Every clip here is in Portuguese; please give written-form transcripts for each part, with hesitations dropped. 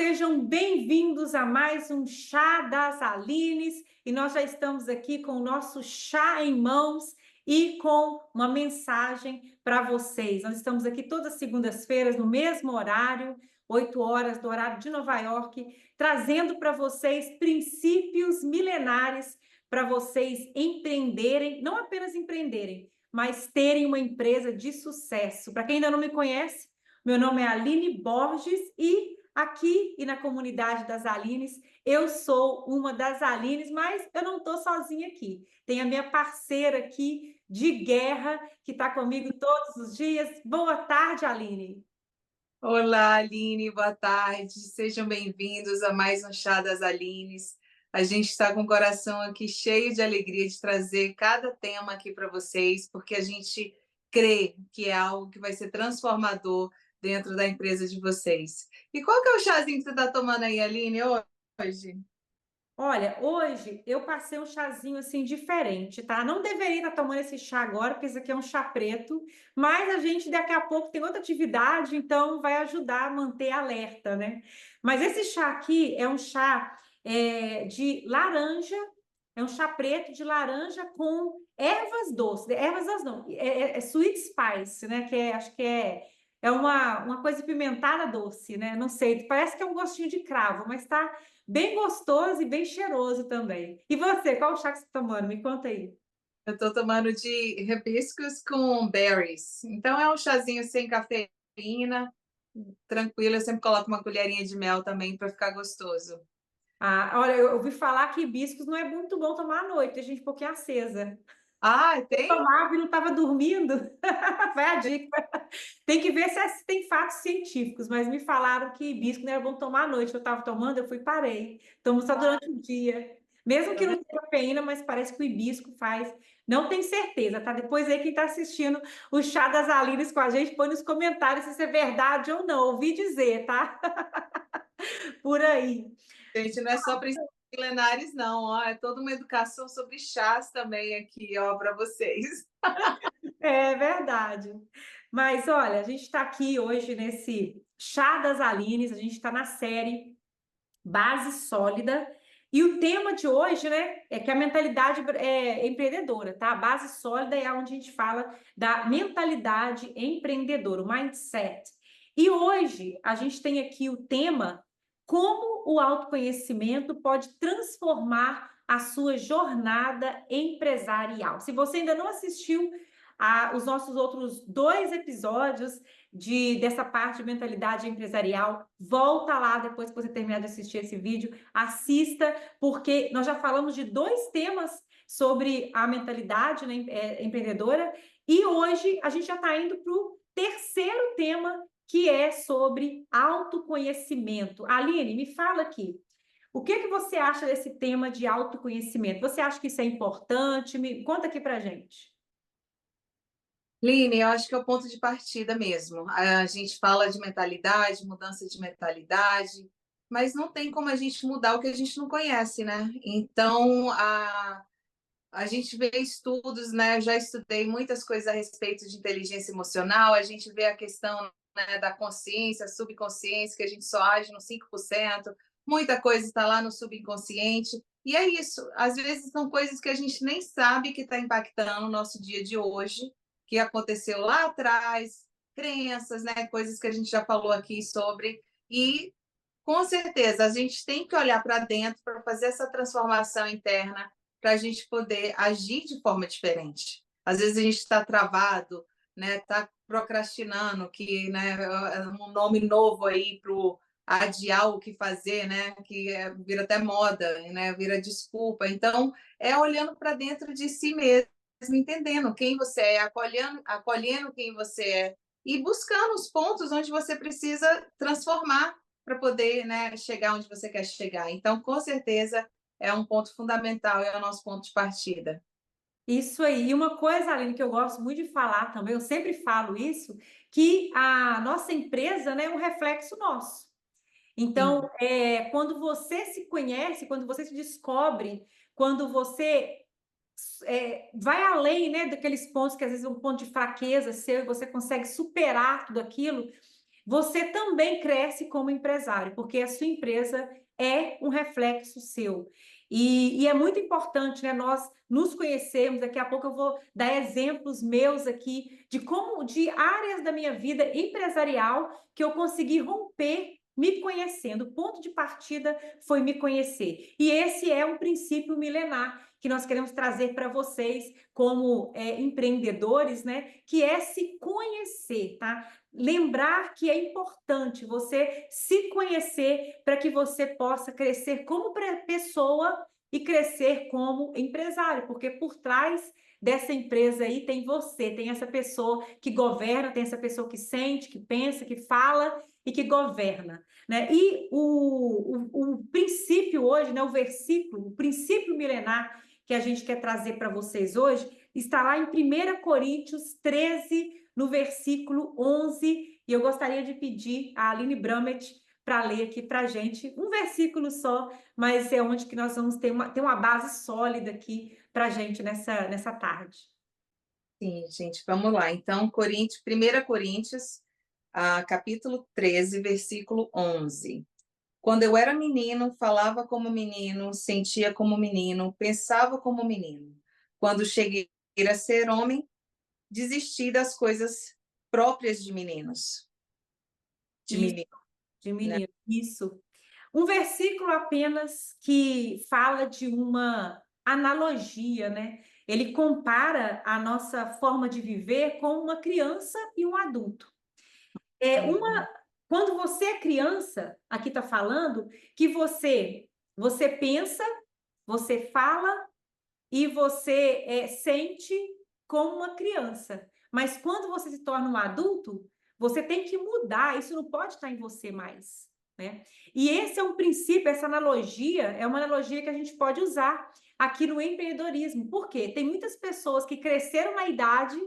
sejam bem-vindos a mais um Chá das Alines. E nós já estamos aqui com o nosso chá em mãos e com uma mensagem para vocês. Nós estamos aqui todas as segundas-feiras, no mesmo horário, 8 horas do horário de Nova York, trazendo para vocês princípios milenares para vocês empreenderem, não apenas empreenderem, mas terem uma empresa de sucesso. Para quem ainda não me conhece, meu nome é Aline Borges e aqui e na comunidade das Alines, eu sou uma das Alines, mas eu não estou sozinha aqui. Tem a minha parceira aqui de guerra, que está comigo todos os dias. Boa tarde, Aline. Olá, Aline, boa tarde. Sejam bem-vindos a mais um Chá das Alines. A gente está com o coração aqui cheio de alegria de trazer cada tema aqui para vocês, porque a gente crê que é algo que vai ser transformador dentro da empresa de vocês. E qual que é o chazinho que você está tomando aí, Aline, hoje? Olha, hoje eu passei um chazinho assim diferente, tá? Não deveria estar tomando esse chá agora, porque esse aqui é um chá preto, mas a gente daqui a pouco tem outra atividade, então vai ajudar a manter alerta, né? Mas esse chá aqui é um chá de laranja, é um chá preto de laranja com ervas doces, ervas doces não, é sweet spice, né? Acho que é uma coisa pimentada doce, né? Não sei, parece que é um gostinho de cravo, mas tá bem gostoso e bem cheiroso também. E você, qual o chá que você está tomando? Me conta aí. Eu estou tomando de hibiscus com berries. Então é um chazinho sem cafeína, tranquilo. Eu sempre coloco uma colherinha de mel também para ficar gostoso. Ah, olha, eu ouvi falar que hibiscos não é muito bom tomar à noite, deixa a gente um pouquinho acesa. Ah, tem? Tomava e não estava dormindo. Vai a dica. Tem que ver se tem fatos científicos, mas me falaram que hibisco não era bom tomar à noite. Eu estava tomando, eu fui e parei. Tomo só durante o dia. Mesmo que não tenha cafeína, mas parece que o hibisco faz. Não tenho certeza, tá? Depois aí quem está assistindo o Chá das Alines com a gente, põe nos comentários se isso é verdade ou não. Ouvi dizer, tá? Por aí. Gente, não é só princípios milenares, não. Ó, é toda uma educação sobre chás também aqui, ó, para vocês. É verdade. Mas olha, a gente está aqui hoje nesse Chá das Alines, a gente está na série Base Sólida. E o tema de hoje, né, é que a mentalidade é empreendedora, tá? A base sólida é onde a gente fala da mentalidade empreendedora, o mindset. E hoje a gente tem aqui o tema como o autoconhecimento pode transformar a sua jornada empresarial. Se você ainda não assistiu os nossos outros 2 episódios dessa parte de mentalidade empresarial, volta lá depois que você terminar de assistir esse vídeo, assista, porque nós já falamos de 2 temas sobre a mentalidade, né, empreendedora, e hoje a gente já está indo para o terceiro tema, que é sobre autoconhecimento. Aline, me fala aqui, o que você acha desse tema de autoconhecimento? Você acha que isso é importante? Me conta aqui para gente. Line, eu acho que é o ponto de partida mesmo. A gente fala de mentalidade, mudança de mentalidade, mas não tem como a gente mudar o que a gente não conhece, né? Então, a gente vê estudos, né? Eu já estudei muitas coisas a respeito de inteligência emocional, a gente vê a questão, né, da consciência, subconsciência, que a gente só age no 5%, muita coisa está lá no subconsciente, e é isso. Às vezes são coisas que a gente nem sabe que está impactando o nosso dia de hoje, que aconteceu lá atrás, crenças, né? Coisas que a gente já falou aqui sobre, e com certeza a gente tem que olhar para dentro para fazer essa transformação interna para a gente poder agir de forma diferente. Às vezes a gente está travado, né? Está procrastinando, que, né, é um nome novo aí para adiar o que fazer, né? Que vira até moda, né? Vira desculpa. Então, é olhando para dentro de si mesmo, entendendo quem você é, acolhendo quem você é e buscando os pontos onde você precisa transformar para poder, né, chegar onde você quer chegar. Então, com certeza, é um ponto fundamental, é o nosso ponto de partida. Isso aí. E uma coisa, Aline, que eu gosto muito de falar também, eu sempre falo isso, que a nossa empresa, né, é um reflexo nosso. Então, Sim. quando você se conhece, quando você se descobre, quando você vai além, né, daqueles pontos que às vezes é um ponto de fraqueza seu e você consegue superar tudo aquilo, você também cresce como empresário, porque a sua empresa é um reflexo seu. E é muito importante, né, nós nos conhecermos. Daqui a pouco eu vou dar exemplos meus aqui de como, de áreas da minha vida empresarial que eu consegui romper me conhecendo. O ponto de partida foi me conhecer. E esse é um princípio milenar que nós queremos trazer para vocês como empreendedores, né? Que é se conhecer, tá? Lembrar que é importante você se conhecer para que você possa crescer como pessoa e crescer como empresário, porque por trás dessa empresa aí tem você, tem essa pessoa que governa, tem essa pessoa que sente, que pensa, que fala e que governa, né? E o princípio hoje, né, o versículo, o princípio milenar que a gente quer trazer para vocês hoje, está lá em 1 Coríntios 13, no versículo 11, e eu gostaria de pedir a Aline Bramet para ler aqui para a gente um versículo só, mas é onde que nós vamos ter uma base sólida aqui para a gente nessa tarde. Sim, gente, vamos lá. Então, 1 Coríntios, capítulo 13, versículo 11. Quando eu era menino, falava como menino, sentia como menino, pensava como menino. Quando cheguei a ser homem, desisti das coisas próprias de meninos, de Isso, menino, de né? menino, isso. Um versículo apenas que fala de uma analogia, né? Ele compara a nossa forma de viver com uma criança e um adulto. Uhum. Quando você é criança, aqui está falando que você pensa, você fala e você sente como uma criança. Mas quando você se torna um adulto, você tem que mudar, isso não pode estar em você mais, né? E esse é um princípio, essa analogia, é uma analogia que a gente pode usar aqui no empreendedorismo. Por quê? Tem muitas pessoas que cresceram na idade,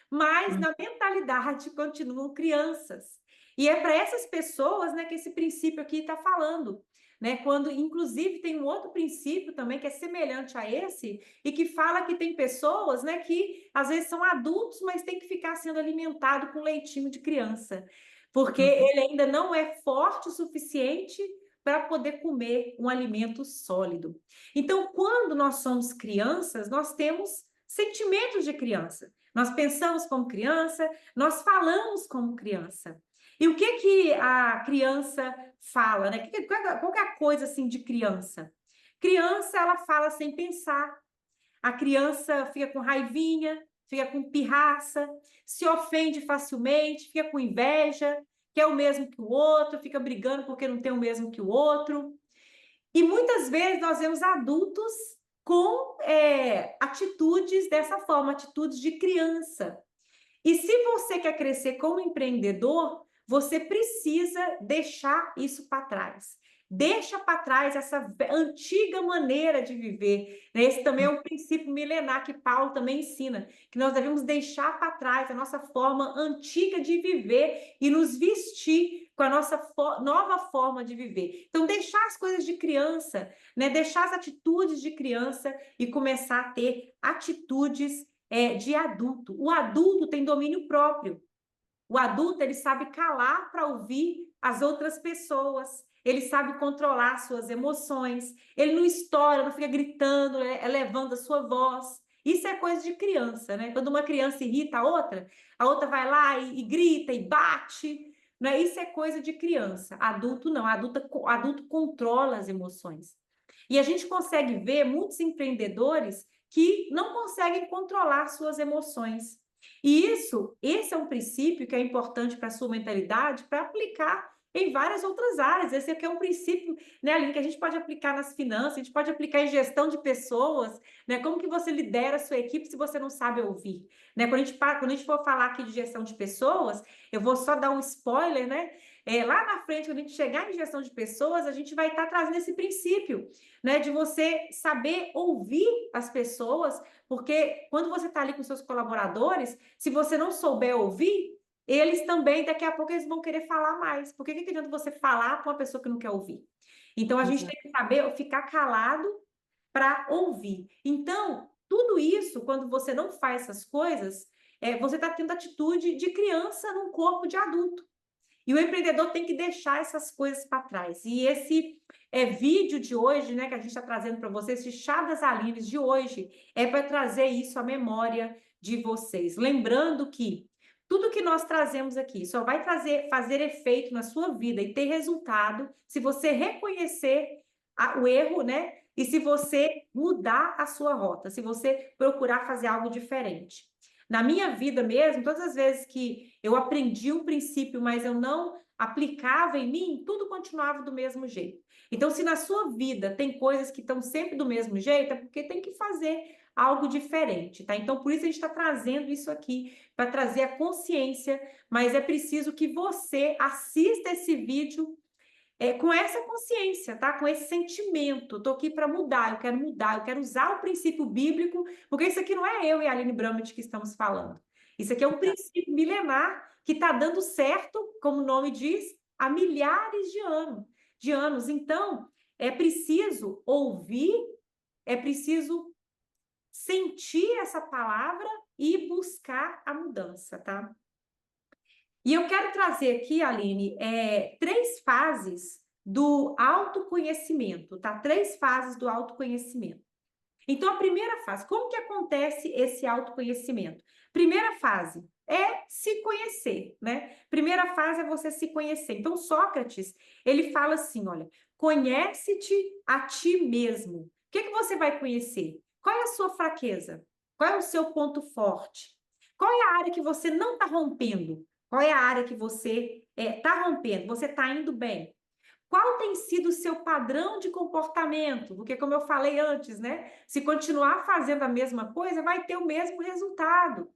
mas na mentalidade continuam crianças. E é para essas pessoas, né, que esse princípio aqui está falando, né? Quando, inclusive, tem um outro princípio também que é semelhante a esse e que fala que tem pessoas, né, que às vezes são adultos, mas tem que ficar sendo alimentado com leitinho de criança, porque Uhum. ele ainda não é forte o suficiente para poder comer um alimento sólido. Então, quando nós somos crianças, nós temos sentimentos de criança. Nós pensamos como criança, nós falamos como criança. E o que que a criança fala, né? Qual que é a coisa assim de criança? Criança, ela fala sem pensar. A criança fica com raivinha, fica com pirraça, se ofende facilmente, fica com inveja, quer o mesmo que o outro, fica brigando porque não tem o mesmo que o outro. E muitas vezes nós vemos adultos com atitudes dessa forma, atitudes de criança. E se você quer crescer como empreendedor, você precisa deixar isso para trás. Deixa para trás essa antiga maneira de viver, né? Esse também é um princípio milenar que Paulo também ensina, que nós devemos deixar para trás a nossa forma antiga de viver e nos vestir com a nossa nova forma de viver. Então, deixar as coisas de criança, né? Deixar as atitudes de criança e começar a ter atitudes de adulto. O adulto tem domínio próprio. O adulto, ele sabe calar para ouvir as outras pessoas. Ele sabe controlar suas emoções. Ele não estoura, não fica gritando, elevando a sua voz. Isso é coisa de criança, né? Quando uma criança irrita a outra vai lá e grita e bate. Né? Isso é coisa de criança. Adulto não. Adulto controla as emoções. E a gente consegue ver muitos empreendedores que não conseguem controlar suas emoções. E esse é um princípio que é importante para a sua mentalidade para aplicar em várias outras áreas. Esse aqui é um princípio, né, Aline, que a gente pode aplicar nas finanças, a gente pode aplicar em gestão de pessoas, né? Como que você lidera a sua equipe se você não sabe ouvir, né? Quando a gente for falar aqui de gestão de pessoas, eu vou só dar um spoiler, né? Lá na frente, quando a gente chegar em gestão de pessoas, a gente vai estar trazendo esse princípio, né? De você saber ouvir as pessoas, porque quando você está ali com seus colaboradores, se você não souber ouvir, eles também, daqui a pouco, eles vão querer falar mais. Por que que adianta você falar para uma pessoa que não quer ouvir? Então, a gente Exato. tem que saber ficar calado para ouvir. Então, tudo isso, quando você não faz essas coisas, você está tendo atitude de criança num corpo de adulto. E o empreendedor tem que deixar essas coisas para trás. E esse vídeo de hoje, né, que a gente está trazendo para vocês, esse Chá das Aline de hoje, é para trazer isso à memória de vocês. Lembrando que tudo que nós trazemos aqui só vai fazer efeito na sua vida e ter resultado se você reconhecer o erro, né? E se você mudar a sua rota, se você procurar fazer algo diferente. Na minha vida mesmo, todas as vezes que eu aprendi um princípio, mas eu não aplicava em mim, tudo continuava do mesmo jeito. Então, se na sua vida tem coisas que estão sempre do mesmo jeito, é porque tem que fazer algo diferente, tá? Então, por isso a gente está trazendo isso aqui, para trazer a consciência, mas é preciso que você assista esse vídeo com essa consciência, tá? Com esse sentimento. Estou aqui para mudar, eu quero usar o princípio bíblico, porque isso aqui não é eu e a Aline Bramit que estamos falando. Isso aqui é um princípio milenar que está dando certo, como o nome diz, há milhares de anos. Então, é preciso ouvir, é preciso sentir essa palavra e buscar a mudança, tá? E eu quero trazer aqui, Aline, 3 fases do autoconhecimento, tá? 3 fases do autoconhecimento. Então, a primeira fase, como que acontece esse autoconhecimento? Primeira fase é se conhecer, né? Primeira fase é você se conhecer. Então, Sócrates, ele fala assim, olha, conhece-te a ti mesmo. O que que você vai conhecer? Qual é a sua fraqueza? Qual é o seu ponto forte? Qual é a área que você não está rompendo? Qual é a área que você está rompendo? Você está indo bem? Qual tem sido o seu padrão de comportamento? Porque, como eu falei antes, né? Se continuar fazendo a mesma coisa, vai ter o mesmo resultado.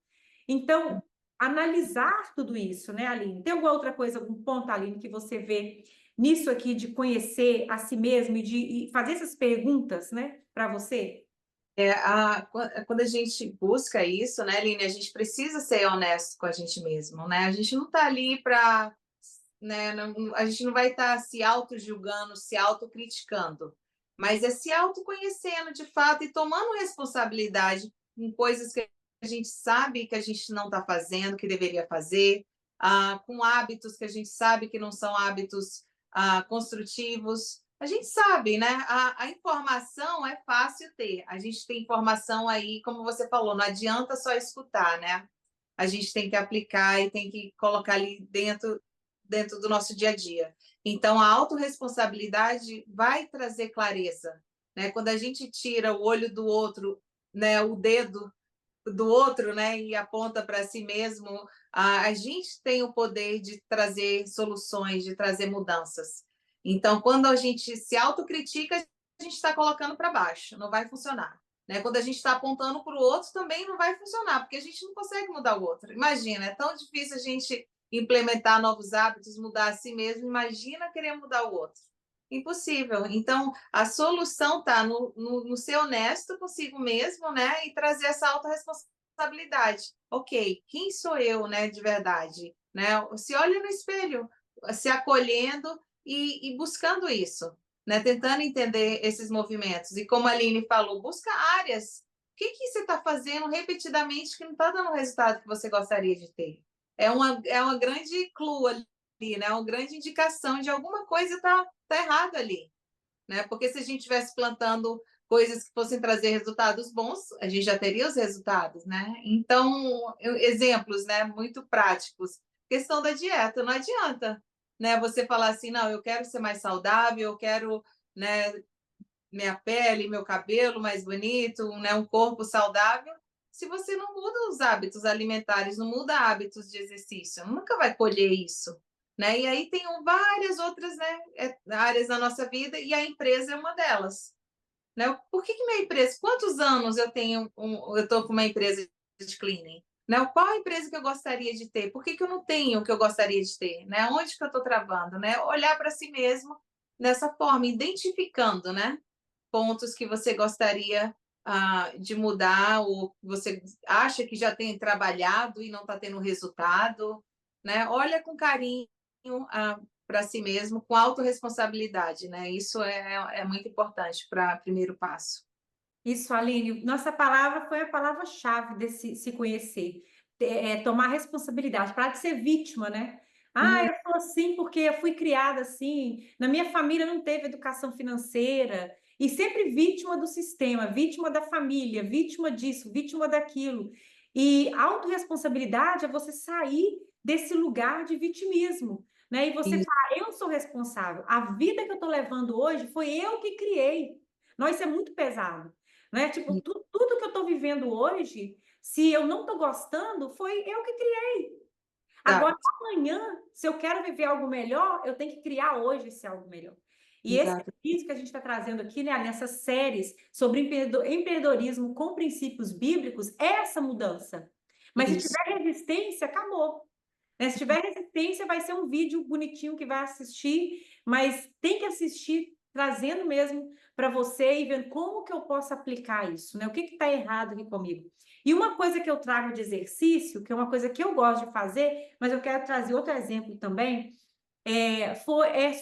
Então, analisar tudo isso, né, Aline? Tem alguma outra coisa, algum ponto, Aline, que você vê nisso aqui de conhecer a si mesmo e fazer essas perguntas, né, para você? Quando a gente busca isso, né, Aline, a gente precisa ser honesto com a gente mesmo, né? A gente não está ali para, né, a gente não vai estar se auto-julgando, se autocriticando, mas é se autoconhecendo de fato e tomando responsabilidade em coisas que a gente sabe que a gente não está fazendo, que deveria fazer, com hábitos que a gente sabe que não são hábitos construtivos. A gente sabe, né? A informação é fácil ter. A gente tem informação aí, como você falou, não adianta só escutar, né? A gente tem que aplicar e tem que colocar ali dentro do nosso dia a dia. Então, a autorresponsabilidade vai trazer clareza, né? Quando a gente tira o olho do outro, né, o dedo do outro, né, e aponta para si mesmo, a gente tem o poder de trazer soluções, de trazer mudanças. Então, quando a gente se autocritica, a gente está colocando para baixo, não vai funcionar. Né? Quando a gente está apontando para o outro, também não vai funcionar, porque a gente não consegue mudar o outro. Imagina, é tão difícil a gente implementar novos hábitos, mudar a si mesmo, imagina querer mudar o outro. Impossível. Então, a solução está no ser honesto consigo mesmo, né? E trazer essa autorresponsabilidade. Ok, quem sou eu, né, de verdade? Né? Se olha no espelho, se acolhendo e buscando isso, né? Tentando entender esses movimentos. E como a Aline falou, busca áreas. O que você está fazendo repetidamente que não está dando o resultado que você gostaria de ter? É uma grande clue ali, né? Uma grande indicação de alguma coisa tá errado ali, né? Porque se a gente estivesse plantando coisas que fossem trazer resultados bons, a gente já teria os resultados, né? Então, exemplos, né, muito práticos. Questão da dieta, não adianta, né, você falar assim, não, eu quero ser mais saudável, eu quero, né, minha pele, meu cabelo mais bonito, né, um corpo saudável. Se você não muda os hábitos alimentares, não muda hábitos de exercício, nunca vai colher isso. Né? E aí tem várias outras, né, áreas da nossa vida e a empresa é uma delas. Né? Por que minha empresa? Quantos anos eu tenho? Eu estou com uma empresa de cleaning? Né? Qual a empresa que eu gostaria de ter? Por que eu não tenho o que eu gostaria de ter? Né? Onde que eu estou travando? Né? Olhar para si mesmo dessa forma, identificando, né, pontos que você gostaria de mudar ou você acha que já tem trabalhado e não está tendo resultado. Né? Olha com carinho para si mesmo, com autorresponsabilidade, né? Isso é muito importante para primeiro passo. Isso, Aline, nossa palavra foi a palavra-chave desse se conhecer, tomar responsabilidade, parar de ser vítima, né? Ah, eu sou assim porque eu fui criada assim, na minha família não teve educação financeira, e sempre vítima do sistema, vítima da família, vítima disso, vítima daquilo. E autorresponsabilidade é você sair desse lugar de vitimismo, né? E você Isso, falar, eu sou responsável. A vida que eu estou levando hoje foi eu que criei. Não, isso é muito pesado, né? Tipo, tudo que eu estou vivendo hoje, se eu não estou gostando, foi eu que criei. Agora, exato, amanhã, se eu quero viver algo melhor, eu tenho que criar hoje esse algo melhor. E esse é exato. isso que a gente está trazendo aqui, né, nessas séries sobre empreendedorismo com princípios bíblicos, é essa mudança. Mas se Isso, tiver resistência, acabou. Né? Se tiver resistência, vai ser um vídeo bonitinho que vai assistir, mas tem que assistir trazendo mesmo para você e vendo como que eu posso aplicar isso, né? O que está errado aqui comigo? E uma coisa que eu trago de exercício, que é uma coisa que eu gosto de fazer, mas eu quero trazer outro exemplo também, é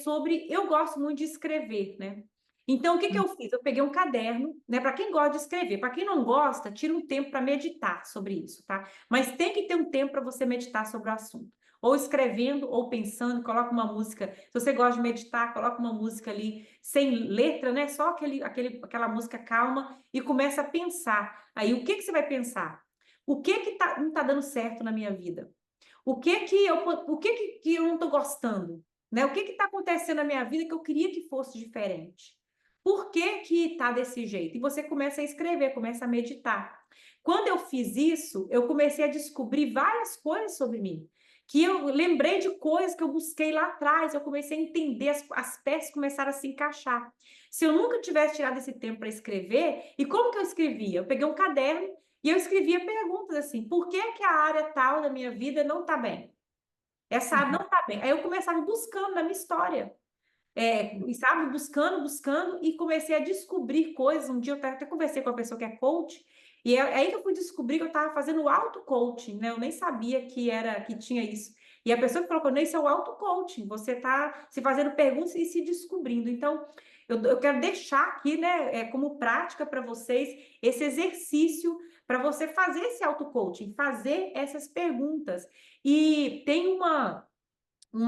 sobre. Eu gosto muito de escrever, né? Então, o que que eu fiz? Eu peguei um caderno, né? Para quem gosta de escrever, para quem não gosta, tira um tempo para meditar sobre isso, tá? Mas tem que ter um tempo para você meditar sobre o assunto. Ou escrevendo, ou pensando, coloca uma música. Se você gosta de meditar, coloca uma música ali sem letra, né? Só aquela música calma e começa a pensar. Aí, o que que você vai pensar? O que que não está dando certo na minha vida? O que que eu não estou gostando? Né? O que está acontecendo na minha vida que eu queria que fosse diferente? Por que que está desse jeito? E você começa a escrever, começa a meditar. Quando eu fiz isso, eu comecei a descobrir várias coisas sobre mim. Que eu lembrei de coisas que eu busquei lá atrás, eu comecei a entender, as peças começaram a se encaixar. Se eu nunca tivesse tirado esse tempo para escrever, e como que eu escrevia? Eu peguei um caderno e eu escrevia perguntas assim: por que que a área tal da minha vida não está bem? Essa área não está bem. Aí eu começava buscando na minha história. E sabe, buscando, buscando, e comecei a descobrir coisas. Um dia eu até conversei com uma pessoa que é coach, e é aí que eu fui descobrir que eu estava fazendo auto-coaching, né? Eu nem sabia que tinha isso. E a pessoa que falou, não, isso é o auto-coaching, você está se fazendo perguntas e se descobrindo. Então, eu quero deixar aqui, né, como prática para vocês, esse exercício para você fazer esse auto-coaching, fazer essas perguntas. E tem uma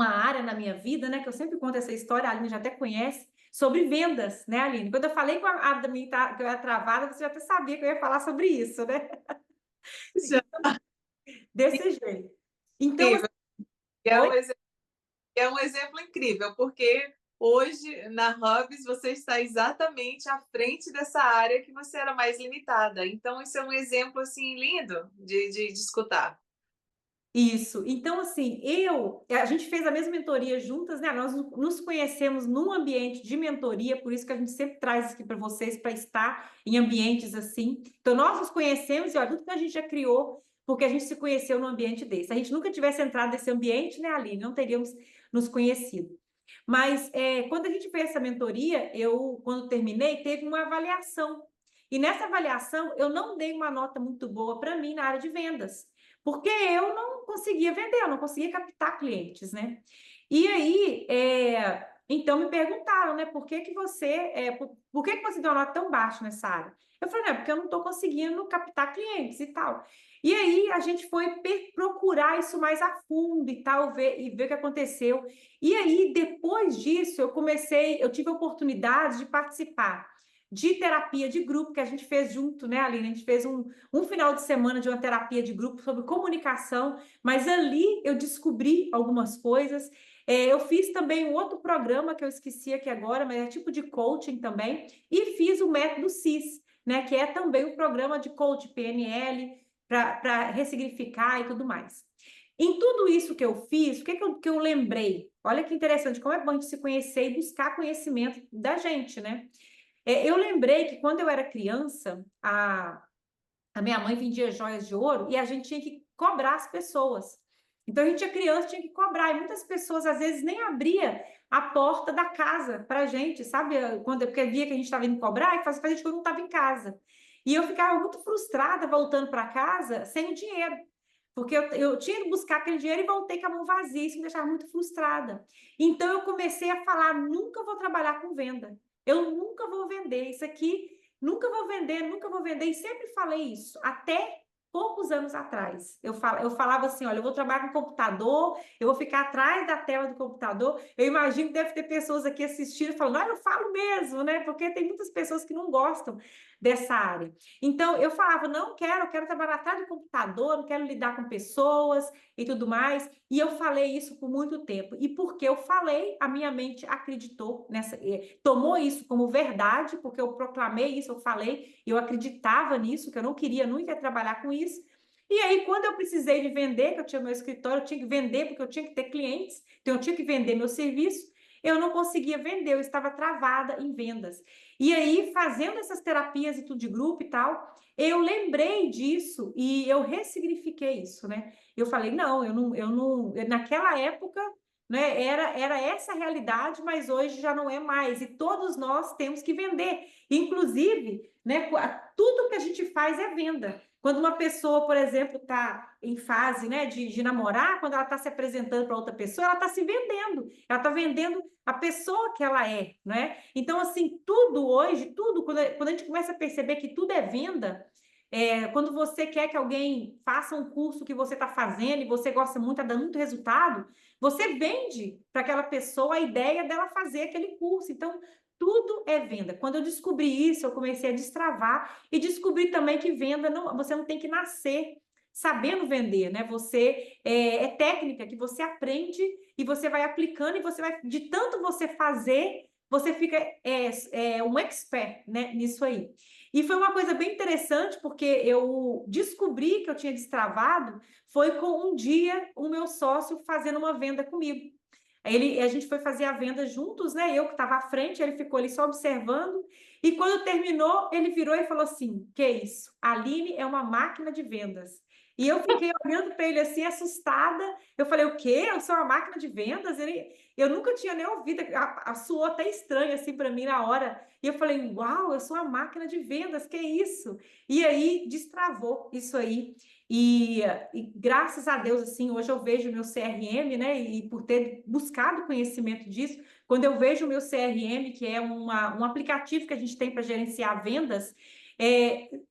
área na minha vida, né, que eu sempre conto essa história, a Aline já até conhece, sobre vendas, né, Aline? Quando eu falei com a Dami que eu era travada, você já até sabia que eu ia falar sobre isso, né? isso Desse jeito. é Então, assim, incrível. É oi? um é um exemplo incrível, porque hoje na Hubs você está exatamente à frente dessa área que você era mais limitada. Então, isso é um exemplo assim lindo de escutar. Isso. Então, assim, a gente fez a mesma mentoria juntas, né? Nós nos conhecemos num ambiente de mentoria, por isso que a gente sempre traz aqui para vocês, para estar em ambientes assim. Então, nós nos conhecemos e olha, tudo que a gente já criou, porque a gente se conheceu num ambiente desse. Se a gente nunca tivesse entrado nesse ambiente, né, Aline? Não teríamos nos conhecido. Mas quando a gente fez essa mentoria, quando terminei, teve uma avaliação. E nessa avaliação, eu não dei uma nota muito boa para mim na área de vendas. Porque eu não conseguia vender, eu não conseguia captar clientes, né? E aí, então me perguntaram, né, por que que você deu uma nota tão baixa nessa área? Eu falei, não, porque eu não estou conseguindo captar clientes e tal. E aí a gente foi procurar isso mais a fundo e tal, ver o que aconteceu. E aí, depois disso, eu tive a oportunidade de participar de terapia de grupo que a gente fez junto, né, Aline? A gente fez um final de semana de uma terapia de grupo sobre comunicação, mas ali eu descobri algumas coisas. Eu fiz também um outro programa que eu esqueci aqui agora, mas é tipo de coaching também, e fiz o método CIS, né, que é também um programa de coach PNL para ressignificar e tudo mais. Em tudo isso que eu fiz, o que eu lembrei? Olha que interessante, como é bom a gente se conhecer e buscar conhecimento da gente, né? Eu lembrei que quando eu era criança, a minha mãe vendia joias de ouro e a gente tinha que cobrar as pessoas. Então a gente tinha criança, tinha que cobrar. E muitas pessoas às vezes nem abria a porta da casa para a gente, sabe? Porque via que a gente estava indo cobrar e fazia que eu não estava em casa. E eu ficava muito frustrada voltando para casa sem o dinheiro. Porque eu tinha que buscar aquele dinheiro e voltei com a mão vazia, isso me deixava muito frustrada. Então eu comecei a falar: nunca vou trabalhar com venda, eu nunca vou vender isso aqui, nunca vou vender, nunca vou vender. E sempre falei isso, até poucos anos atrás. Eu falava assim, olha, eu vou trabalhar com computador, eu vou ficar atrás da tela do computador. Eu imagino que deve ter pessoas aqui assistindo e falando, ah, eu falo mesmo, né? Porque tem muitas pessoas que não gostam dessa área. Então, eu falava, não quero, eu quero trabalhar atrás do computador, não quero lidar com pessoas e tudo mais. E eu falei isso por muito tempo. E porque eu falei, a minha mente acreditou nessa, tomou isso como verdade, porque eu proclamei isso, eu falei, eu acreditava nisso, que eu não queria nunca trabalhar com isso. E aí, quando eu precisei de vender, que eu tinha meu escritório, eu tinha que vender, porque eu tinha que ter clientes, então eu tinha que vender meu serviço, eu não conseguia vender, eu estava travada em vendas. E aí, fazendo essas terapias e tudo de grupo e tal, eu lembrei disso e eu ressignifiquei isso, né? Eu falei, não, naquela época, né, era essa a realidade, mas hoje já não é mais, e todos nós temos que vender. Inclusive, né, tudo que a gente faz é venda. Quando uma pessoa, por exemplo, está em fase, né, de namorar, quando ela está se apresentando para outra pessoa, ela está se vendendo, ela está vendendo a pessoa que ela é, né? Então, assim, tudo hoje, tudo, quando a gente começa a perceber que tudo é venda, quando você quer que alguém faça um curso que você está fazendo e você gosta muito, está dando muito resultado, você vende para aquela pessoa a ideia dela fazer aquele curso. Então, tudo é venda. Quando eu descobri isso, eu comecei a destravar e descobri também que venda, você não tem que nascer sabendo vender, né? Você é técnica que você aprende e você vai aplicando e você vai, de tanto você fazer, você fica um expert, né, nisso aí. E foi uma coisa bem interessante, porque eu descobri que eu tinha destravado, foi com um dia o meu sócio fazendo uma venda comigo. A gente foi fazer a venda juntos, né? Eu que estava à frente, ele ficou ali só observando. E quando terminou, ele virou e falou assim: Que isso? A Aline é uma máquina de vendas. E eu fiquei olhando para ele assim, assustada. Eu falei: O quê? Eu sou uma máquina de vendas? Eu nunca tinha nem ouvido, soou até estranho assim para mim na hora. E eu falei: Uau, eu sou uma máquina de vendas, que isso? E aí destravou isso aí. E graças a Deus, assim, hoje eu vejo o meu CRM, né? E por ter buscado conhecimento disso, quando eu vejo o meu CRM, que é um aplicativo que a gente tem para gerenciar vendas,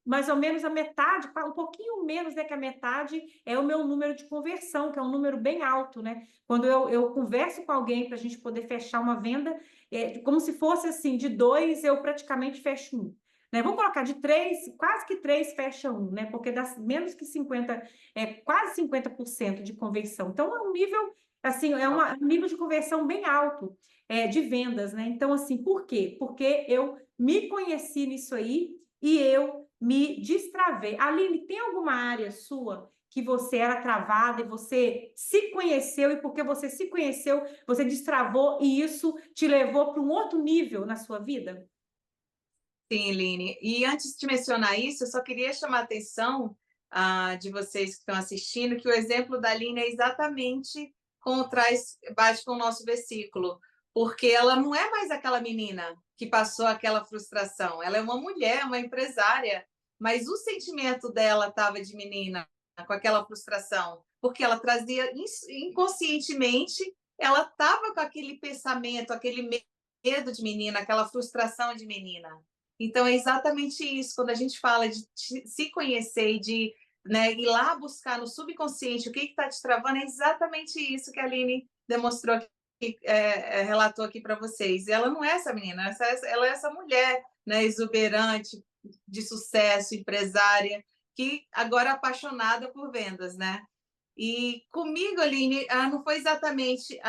mais ou menos a metade, um pouquinho menos, né, que a metade é o meu número de conversão, que é um número bem alto, né? Quando eu converso com alguém para a gente poder fechar uma venda, como se fosse assim, de dois, eu praticamente fecho um. Né? Vamos colocar de três, quase que três fecha um, né? Porque dá menos que 50, quase 50% de conversão. Então, é um nível, assim, um nível de conversão bem alto de vendas, né? Então, assim, por quê? Porque eu me conheci nisso aí e eu me destravei. Aline, tem alguma área sua que você era travada e você se conheceu, e porque você se conheceu, você destravou e isso te levou para um outro nível na sua vida? Sim, Line. E antes de mencionar isso, eu só queria chamar a atenção de vocês que estão assistindo, que o exemplo da Line é exatamente como bate com o nosso versículo, porque ela não é mais aquela menina que passou aquela frustração, ela é uma mulher, uma empresária, mas o sentimento dela estava de menina, com aquela frustração, porque ela trazia inconscientemente, ela estava com aquele pensamento, aquele medo de menina, aquela frustração de menina. Então, é exatamente isso. Quando a gente fala de se conhecer e de, né, ir lá buscar no subconsciente o que está te travando, é exatamente isso que a Aline demonstrou aqui, relatou aqui para vocês. E ela não é essa menina, ela é essa mulher, né, exuberante, de sucesso, empresária, que agora é apaixonada por vendas, né? E comigo, Aline, não foi exatamente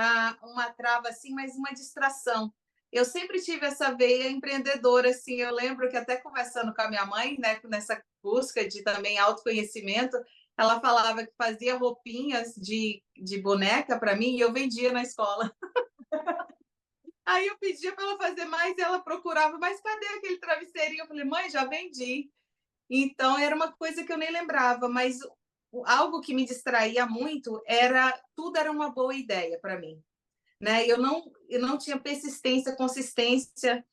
uma trava assim, mas uma distração. Eu sempre tive essa veia empreendedora, assim. Eu lembro que até conversando com a minha mãe, né, nessa busca de também autoconhecimento, ela falava que fazia roupinhas de boneca para mim e eu vendia na escola. Aí eu pedia para ela fazer mais e ela procurava, mas cadê aquele travesseirinho? Eu falei, mãe, já vendi. Então era uma coisa que eu nem lembrava, mas algo que me distraía muito era tudo era uma boa ideia para mim, né? Eu não tinha persistência, consistência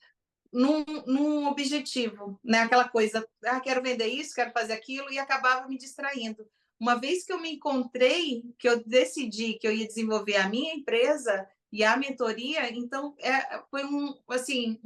num objetivo, né? Aquela coisa, quero vender isso, quero fazer aquilo, e acabava me distraindo. Uma vez que eu me encontrei, que eu decidi que eu ia desenvolver a minha empresa e a mentoria, então foi assim,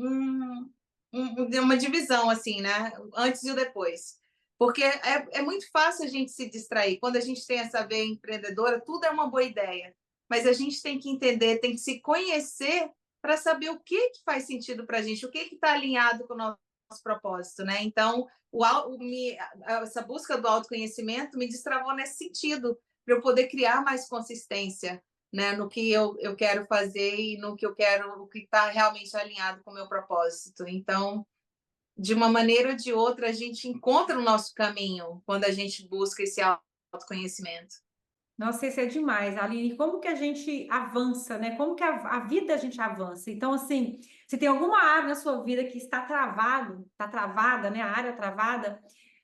uma divisão, assim, né? Antes e o depois. Porque é muito fácil a gente se distrair. Quando a gente tem essa veia empreendedora, tudo é uma boa ideia. Mas a gente tem que entender, tem que se conhecer para saber o que faz sentido para a gente, o que está alinhado com o nosso propósito, né? Então, essa busca do autoconhecimento me destravou nesse sentido, para eu poder criar mais consistência, né, no que eu quero fazer e no que eu quero, o que está realmente alinhado com o meu propósito. Então, de uma maneira ou de outra, a gente encontra o nosso caminho quando a gente busca esse autoconhecimento. Nossa, isso é demais, Aline. Como que a gente avança, né? Como que a vida a gente avança? Então, assim, se tem alguma área na sua vida que está travado, está travada, né? A área travada,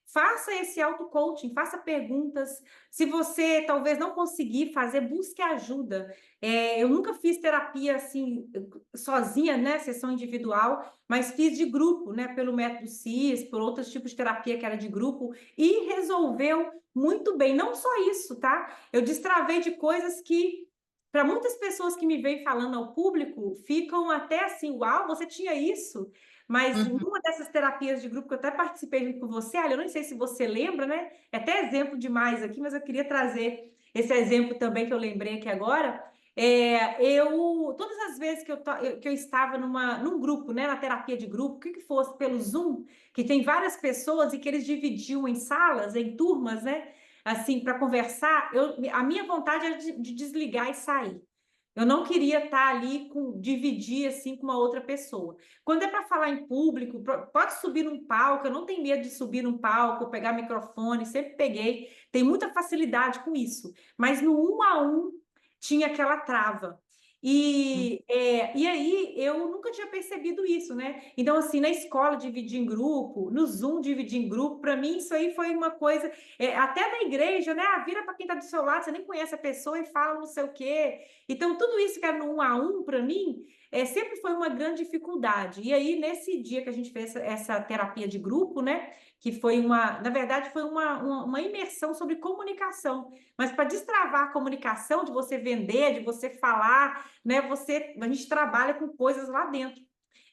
faça esse auto-coaching, faça perguntas. Se você talvez não conseguir fazer, busque ajuda. Eu nunca fiz terapia assim, sozinha, né? Sessão individual, mas fiz de grupo, né? Pelo método CIS, por outros tipos de terapia que era de grupo, e resolveu muito bem. Não só isso, tá? Eu destravei de coisas que, para muitas pessoas que me vêm falando ao público, ficam até assim, uau, você tinha isso? Mas Uhum. numa dessas terapias de grupo que eu até participei junto com você, olha, eu não sei se você lembra, né? É até exemplo demais aqui, mas eu queria trazer esse exemplo também que eu lembrei aqui agora. Todas as vezes que eu estava num grupo, né, na terapia de grupo, o que fosse pelo Zoom, que tem várias pessoas e que eles dividiam em salas, em turmas, né? Assim, para conversar, a minha vontade era de desligar e sair. Eu não queria estar ali dividir assim com uma outra pessoa. Quando é para falar em público, pode subir num palco, eu não tenho medo de subir num palco, pegar microfone, sempre peguei, tenho muita facilidade com isso. Mas no um a um tinha aquela trava. E aí eu nunca tinha percebido isso, né? Então, assim, na escola dividir em grupo, no Zoom dividir em grupo, para mim isso aí foi uma coisa, até na igreja, né? Vira para quem está do seu lado, você nem conhece a pessoa e fala não sei o quê. Então, tudo isso que era no um a um, para mim, sempre foi uma grande dificuldade. E aí, nesse dia que a gente fez essa terapia de grupo, né? Que foi na verdade, foi uma imersão sobre comunicação. Mas para destravar a comunicação, de você vender, de você falar, né? A gente trabalha com coisas lá dentro.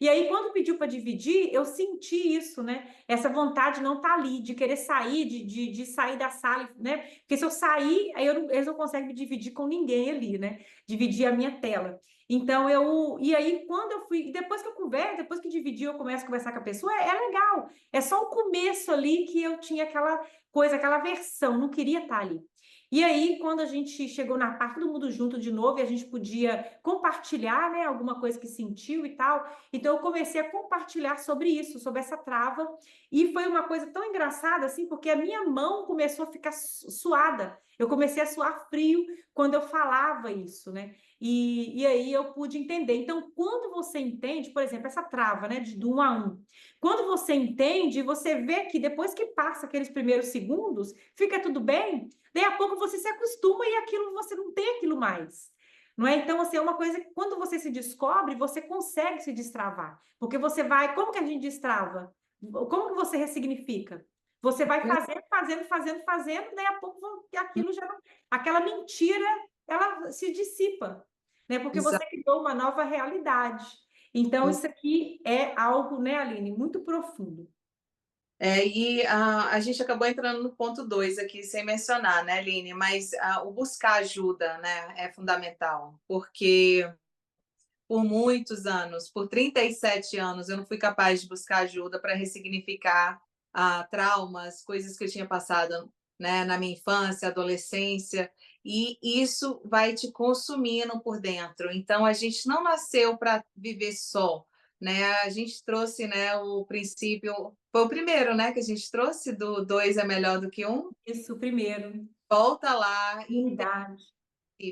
E aí, quando pediu para dividir, eu senti isso, né? Essa vontade não tá ali, de querer sair, de sair da sala, né? Porque se eu sair, aí eles não conseguem me dividir com ninguém ali, né? Dividir a minha tela. Então, e aí, quando eu fui, depois que eu converso, depois que dividi, eu começo a conversar com a pessoa, é legal. É só o começo ali que eu tinha aquela coisa, aquela versão, não queria estar ali. E aí, quando a gente chegou na parte, todo mundo junto de novo, e a gente podia compartilhar, né, alguma coisa que sentiu e tal, então eu comecei a compartilhar sobre isso, sobre essa trava, e foi uma coisa tão engraçada, assim, porque a minha mão começou a ficar suada, eu comecei a suar frio quando eu falava isso, né? E aí eu pude entender. Então, quando você entende, por exemplo, essa trava, né, do um a um, quando você entende, você vê que depois que passa aqueles primeiros segundos, fica tudo bem, daí a pouco você se acostuma e aquilo você não tem aquilo mais. Não é? Então, assim, é uma coisa que quando você se descobre, você consegue se destravar. Porque você vai. Como que a gente destrava? Como que você ressignifica? Você vai fazendo, daí a pouco aquilo já não, aquela mentira ela se dissipa, né? Porque você criou uma nova realidade. Então, isso aqui é algo, né, Aline, muito profundo. E a gente acabou entrando no ponto 2 aqui, sem mencionar, né, Aline? Mas o buscar ajuda, né, é fundamental, porque por muitos anos, por 37 anos, eu não fui capaz de buscar ajuda para ressignificar traumas, coisas que eu tinha passado, né, na minha infância, adolescência, e isso vai te consumindo por dentro. Então, a gente não nasceu para viver só, né? A gente trouxe, né, o princípio, foi o primeiro, né, que a gente trouxe do dois é melhor do que um. Isso primeiro, Volta lá e unidade.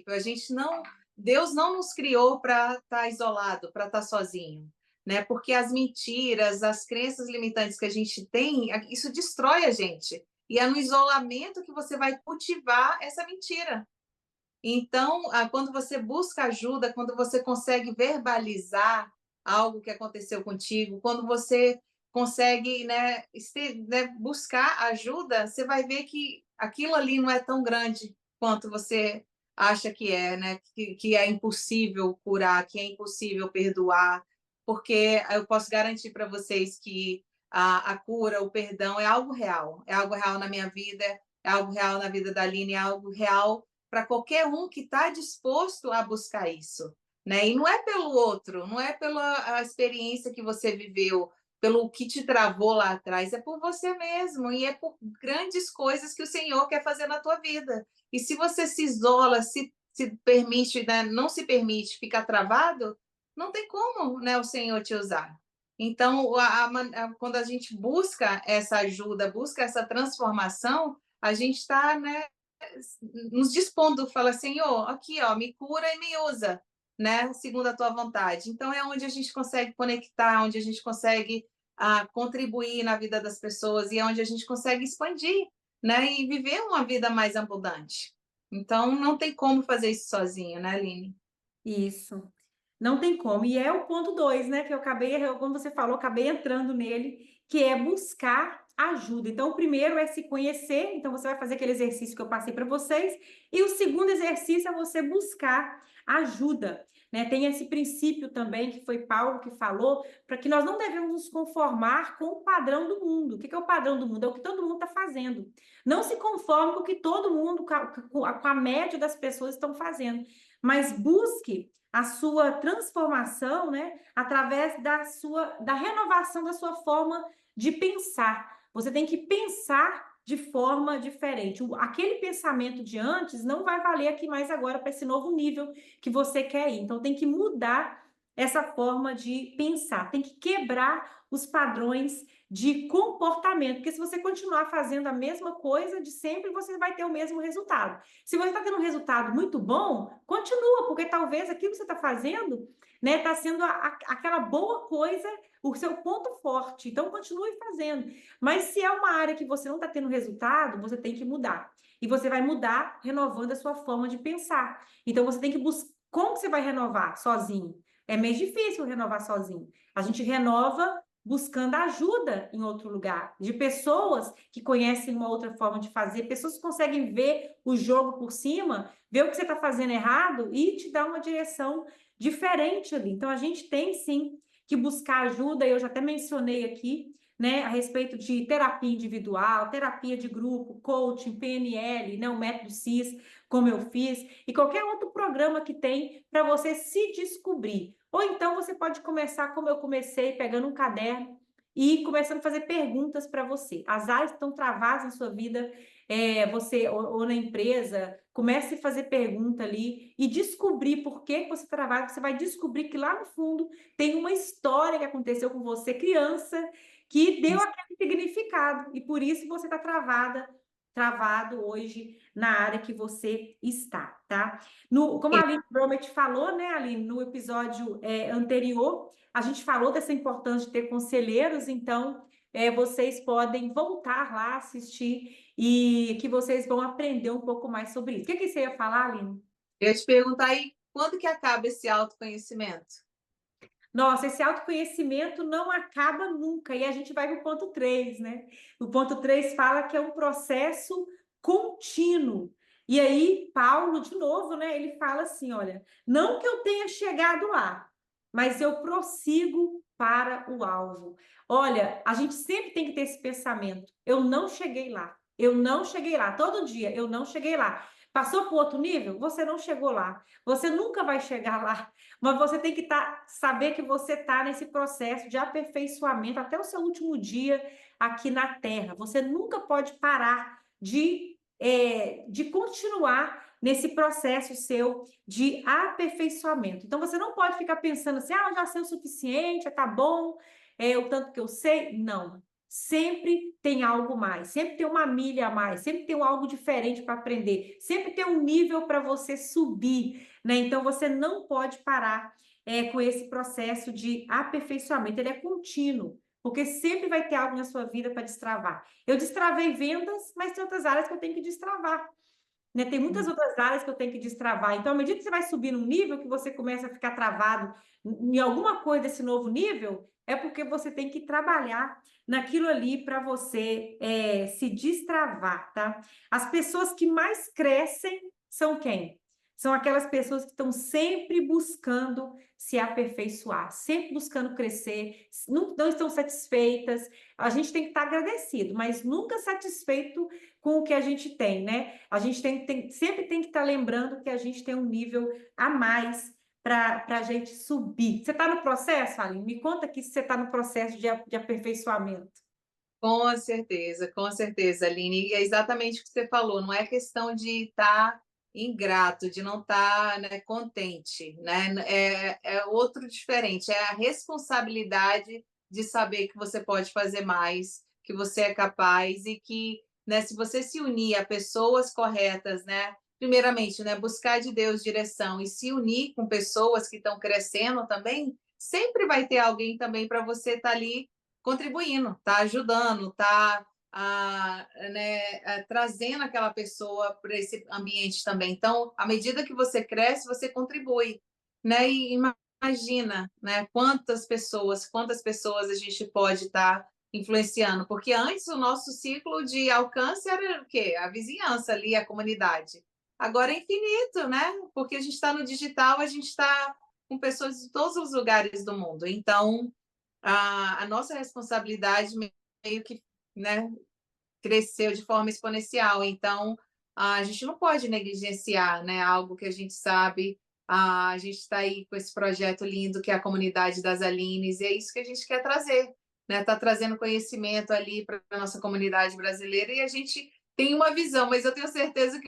a gente não, Deus não nos criou para estar isolado, para estar sozinho, né? Porque as mentiras, as crenças limitantes que a gente tem, isso destrói a gente. E é no isolamento que você vai cultivar essa mentira. Então, quando você busca ajuda, quando você consegue verbalizar algo que aconteceu contigo, quando você consegue, né, buscar ajuda, você vai ver que aquilo ali não é tão grande quanto você acha que é, né? Que é impossível curar, que é impossível perdoar, porque eu posso garantir para vocês que a cura, o perdão é algo real na minha vida, é algo real na vida da Aline, é algo real para qualquer um que está disposto a buscar isso, né? E não é pelo outro, não é pela a experiência que você viveu, pelo que te travou lá atrás, é por você mesmo e é por grandes coisas que o Senhor quer fazer na tua vida. E se você se isola, se permite, né, não se permite ficar travado, não tem como, né, o Senhor te usar. Então, quando a gente busca essa ajuda, busca essa transformação, a gente está, né, nos dispondo, fala, Senhor, aqui, ó, me cura e me usa, né, segundo a tua vontade. Então, é onde a gente consegue conectar, onde a gente consegue contribuir na vida das pessoas e é onde a gente consegue expandir, né, e viver uma vida mais abundante. Então, não tem como fazer isso sozinho, né, Aline? Isso. Não tem como. E é o ponto 2, né? Que eu acabei, como você falou, acabei entrando nele, que é buscar ajuda. Então, o primeiro é se conhecer, então você vai fazer aquele exercício que eu passei para vocês, e o segundo exercício é você buscar ajuda. Né? Tem esse princípio também, que foi Paulo que falou, para que nós não devemos nos conformar com o padrão do mundo. O que é o padrão do mundo? É o que todo mundo está fazendo. Não se conforme com o que todo mundo, com a média das pessoas estão fazendo, mas busque a sua transformação, né, através da renovação da sua forma de pensar. Você tem que pensar de forma diferente. Aquele pensamento de antes não vai valer aqui mais agora para esse novo nível que você quer ir. Então tem que mudar essa forma de pensar, tem que quebrar os padrões de comportamento, porque se você continuar fazendo a mesma coisa de sempre, você vai ter o mesmo resultado. Se você está tendo um resultado muito bom, continua, porque talvez aquilo que você está fazendo, né, está sendo aquela boa coisa, o seu ponto forte. Então, continue fazendo. Mas se é uma área que você não está tendo resultado, você tem que mudar. E você vai mudar renovando a sua forma de pensar. Então, você tem que buscar. Como que você vai renovar sozinho? É meio difícil renovar sozinho. A gente renova buscando ajuda em outro lugar, de pessoas que conhecem uma outra forma de fazer, pessoas que conseguem ver o jogo por cima, ver o que você está fazendo errado e te dar uma direção diferente ali. Então, a gente tem sim que buscar ajuda, eu já até mencionei aqui, né, a respeito de terapia individual, terapia de grupo, coaching, PNL, né, o método CIS, como eu fiz, e qualquer outro programa que tem para você se descobrir. Ou então você pode começar como eu comecei, pegando um caderno e começando a fazer perguntas para você. As áreas que estão travadas na sua vida, você ou na empresa, comece a fazer pergunta ali e descobrir por que você travado. Você vai descobrir que lá no fundo tem uma história que aconteceu com você, criança, que deu aquele significado e por isso você está travado hoje na área que você está, tá? Como a Aline Bromet falou, né, Aline, no episódio anterior, a gente falou dessa importância de ter conselheiros, então vocês podem voltar lá, assistir, e que vocês vão aprender um pouco mais sobre isso. O que você ia falar, Aline? Eu ia te perguntar aí, quando que acaba esse autoconhecimento? Nossa, esse autoconhecimento não acaba nunca, e a gente vai para o ponto 3, né? O ponto 3 fala que é um processo contínuo. E aí, Paulo, de novo, né? Ele fala assim: olha, não que eu tenha chegado lá, mas eu prossigo para o alvo. Olha, a gente sempre tem que ter esse pensamento: eu não cheguei lá, eu não cheguei lá, todo dia, eu não cheguei lá. Passou para outro nível? Você não chegou lá. Você nunca vai chegar lá. Mas você tem que saber que você está nesse processo de aperfeiçoamento até o seu último dia aqui na Terra. Você nunca pode parar de continuar nesse processo seu de aperfeiçoamento. Então, você não pode ficar pensando assim, eu já sei o suficiente, tá bom, o tanto que eu sei. Não. Sempre tem algo mais, sempre tem uma milha a mais, sempre tem algo diferente para aprender, sempre tem um nível para você subir, né? Então, você não pode parar com esse processo de aperfeiçoamento, ele é contínuo, porque sempre vai ter algo na sua vida para destravar. Eu destravei vendas, mas tem outras áreas que eu tenho que destravar. Né? Tem muitas outras áreas que eu tenho que destravar. Então, à medida que você vai subir num nível, que você começa a ficar travado em alguma coisa desse novo nível, é porque você tem que trabalhar naquilo ali para você se destravar, tá? As pessoas que mais crescem são quem? São aquelas pessoas que estão sempre buscando se aperfeiçoar, sempre buscando crescer, não estão satisfeitas. A gente tem que estar agradecido, mas nunca satisfeito com o que a gente tem, né? A gente sempre tem que estar lembrando que a gente tem um nível a mais para a gente subir. Você está no processo, Aline? Me conta aqui se você está no processo de aperfeiçoamento. Com certeza, Aline. E é exatamente o que você falou, não é questão de estar ingrato, de não estar, né, contente, né? É outro diferente, é a responsabilidade de saber que você pode fazer mais, que você é capaz e que, né, se você se unir a pessoas corretas, né? Primeiramente, né, buscar de Deus direção e se unir com pessoas que estão crescendo também, sempre vai ter alguém também para você estar ali contribuindo, tá ajudando, tá trazendo aquela pessoa para esse ambiente também. Então, à medida que você cresce, você contribui, né? E imagina, né? Quantas pessoas a gente pode estar influenciando, porque antes o nosso ciclo de alcance era o quê? A vizinhança ali, a comunidade. Agora é infinito, né? Porque a gente está no digital, a gente está com pessoas de todos os lugares do mundo. Então, a nossa responsabilidade meio que, né, cresceu de forma exponencial. Então, a gente não pode negligenciar, né, algo que a gente sabe. A gente está aí com esse projeto lindo que é a comunidade das Alines, e é isso que a gente quer trazer, né? Tá trazendo conhecimento ali para a nossa comunidade brasileira e a gente tem uma visão, mas eu tenho certeza que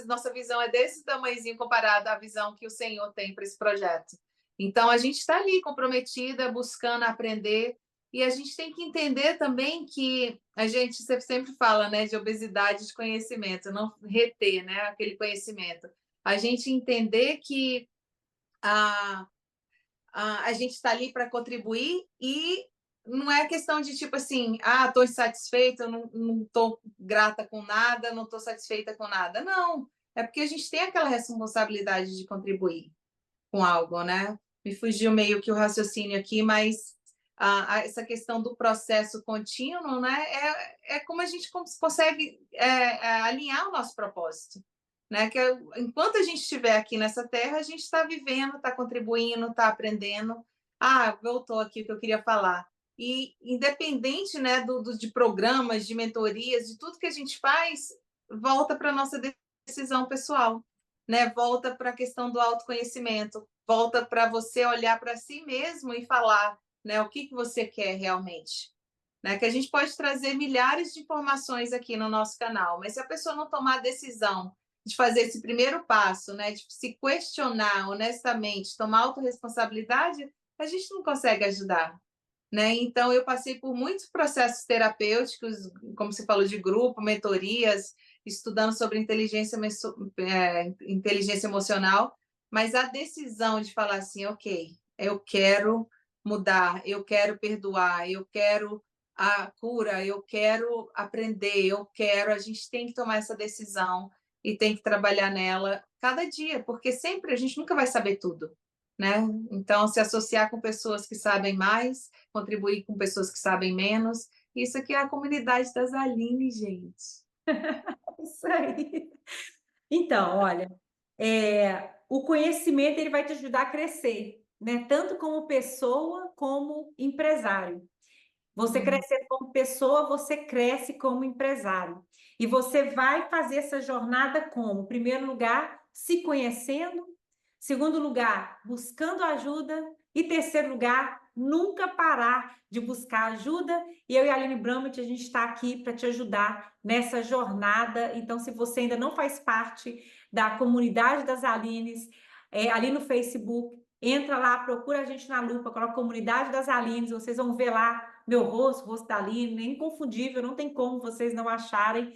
nossa visão é desse tamanhozinho comparada à visão que o Senhor tem para esse projeto. Então, a gente está ali comprometida, buscando aprender, e a gente tem que entender também que a gente sempre fala, né, de obesidade de conhecimento, não reter, né, aquele conhecimento. A gente entender que a, a gente está ali para contribuir e não é questão de tipo assim, estou insatisfeita, não estou grata com nada, não estou satisfeita com nada. Não, é porque a gente tem aquela responsabilidade de contribuir com algo, né? Me fugiu meio que o raciocínio aqui, mas essa questão do processo contínuo, né? É como a gente consegue alinhar o nosso propósito, né? Que enquanto a gente estiver aqui nessa terra, a gente está vivendo, está contribuindo, está aprendendo. Voltou aqui o que eu queria falar. E independente, né, de programas, de mentorias, de tudo que a gente faz, volta para a nossa decisão pessoal, né? Volta para a questão do autoconhecimento, volta para você olhar para si mesmo e falar, né, o que você quer realmente. Né? Que a gente pode trazer milhares de informações aqui no nosso canal, mas se a pessoa não tomar a decisão de fazer esse primeiro passo, né, de se questionar honestamente, tomar autorresponsabilidade, a gente não consegue ajudar. Né? Então, eu passei por muitos processos terapêuticos, como você falou, de grupo, mentorias, estudando sobre inteligência emocional, mas a decisão de falar assim, ok, eu quero mudar, eu quero perdoar, eu quero a cura, eu quero aprender, a gente tem que tomar essa decisão e tem que trabalhar nela cada dia, porque sempre a gente nunca vai saber tudo, né? Então, se associar com pessoas que sabem mais, contribuir com pessoas que sabem menos, isso aqui é a comunidade das Aline, gente. Isso aí. Então, olha, o conhecimento ele vai te ajudar a crescer, né? Tanto como pessoa como empresário. Você crescer como pessoa, você cresce como empresário. E você vai fazer essa jornada como? Em primeiro lugar, se conhecendo. Segundo lugar, buscando ajuda. E terceiro lugar, nunca parar de buscar ajuda. E eu e a Aline Bramit, a gente está aqui para te ajudar nessa jornada. Então, se você ainda não faz parte da comunidade das Alines, ali no Facebook, entra lá, procura a gente na lupa, coloca Comunidade das Alines, vocês vão ver lá meu rosto, o rosto da Aline, é inconfundível, não tem como vocês não acharem.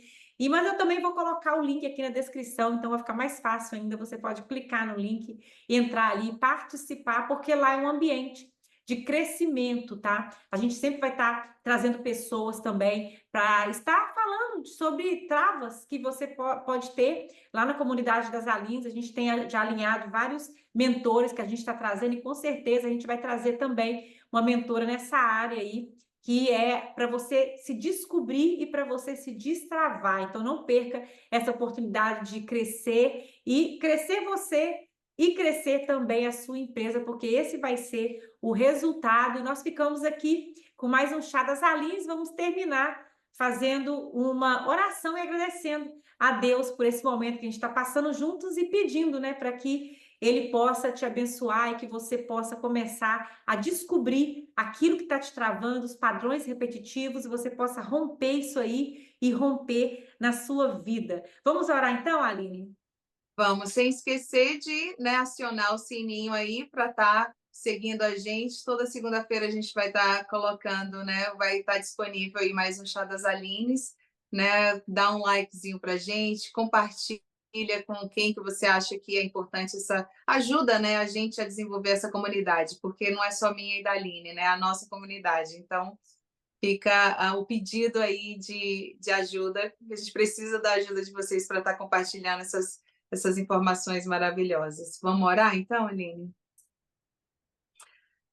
Mas eu também vou colocar o link aqui na descrição, então vai ficar mais fácil ainda. Você pode clicar no link, entrar ali, participar, porque lá é um ambiente de crescimento, tá? A gente sempre vai estar trazendo pessoas também para estar falando sobre travas que você pode ter lá na comunidade das Alines. A gente tem já alinhado vários mentores que a gente está trazendo e com certeza a gente vai trazer também uma mentora nessa área aí que é para você se descobrir e para você se destravar. Então, não perca essa oportunidade de crescer e crescer você e crescer também a sua empresa, porque esse vai ser o resultado. E nós ficamos aqui com mais um Chá das Alinhas. Vamos terminar fazendo uma oração e agradecendo a Deus por esse momento que a gente está passando juntos e pedindo, né, para que Ele possa te abençoar e que você possa começar a descobrir aquilo que está te travando, os padrões repetitivos, e você possa romper isso aí e romper na sua vida. Vamos orar então, Aline? Vamos, sem esquecer de, né, acionar o sininho aí para estar seguindo a gente. Toda segunda-feira a gente vai estar colocando, né? Vai estar disponível aí mais um Chá das Alines, né? Dá um likezinho para a gente, compartilha com quem que você acha que é importante, essa ajuda, né, a gente a desenvolver essa comunidade, porque não é só minha e da Aline, né? É a nossa comunidade. Então, fica o pedido aí de ajuda. A gente precisa da ajuda de vocês para estar compartilhando essas informações maravilhosas. Vamos orar então, Aline?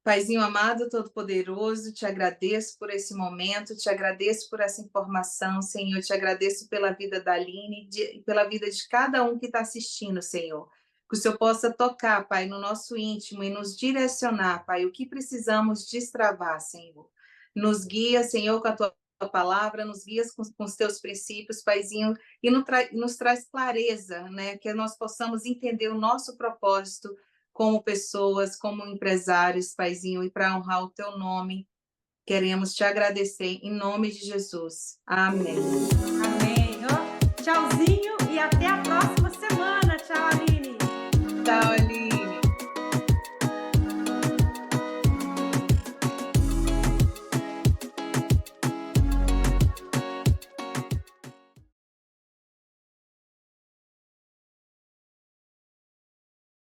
Paizinho amado, todo-poderoso, te agradeço por esse momento, te agradeço por essa informação, Senhor, te agradeço pela vida da Aline e pela vida de cada um que está assistindo, Senhor. Que o Senhor possa tocar, Pai, no nosso íntimo e nos direcionar, Pai, o que precisamos destravar, Senhor. Nos guia, Senhor, com a tua palavra, nos guia com os teus princípios, Paizinho, e nos traz clareza, né? Que nós possamos entender o nosso propósito como pessoas, como empresários, Paizinho, e para honrar o teu nome, queremos te agradecer em nome de Jesus. Amém. Amém. Ó, tchauzinho